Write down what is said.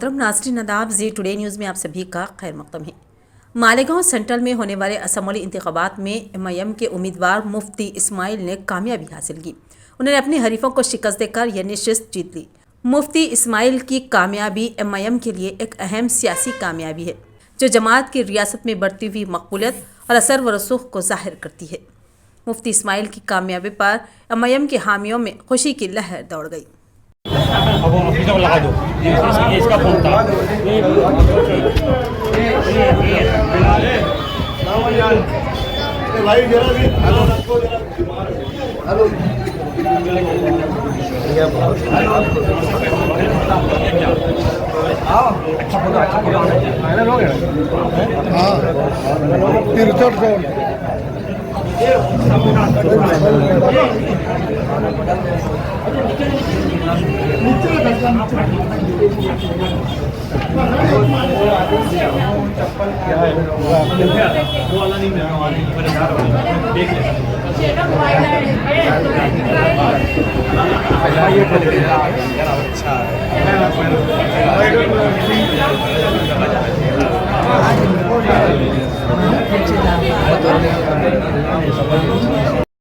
मोहतरम नाज़रीन आदाब जी टुडे न्यूज़ में आप सभी का खैर मक़दम है। मालेगांव सेंट्रल में होने वाले असम्बली इंतखाबात में एमआईएम के उम्मीदवार मुफ्ती इस्माइल ने कामयाबी हासिल की। उन्होंने अपने हरीफों को शिकस्त देकर यह नशिस्त जीत ली। मुफ्ती इस्माइल की कामयाबी एमआईएम के लिए एक अहम सियासी कामयाबी है जो जमात की रियासत में बढ़ती हुई मकबूलियत और असर व रसूख को जाहिर करती है। मुफ्ती इस्माइल की कामयाबी पर एमआईएम के हामियों में खुशी की लहर दौड़ गई। अब ऑफिसर लगा दो इसका फोन था भाई जरा भी हेलो हेलो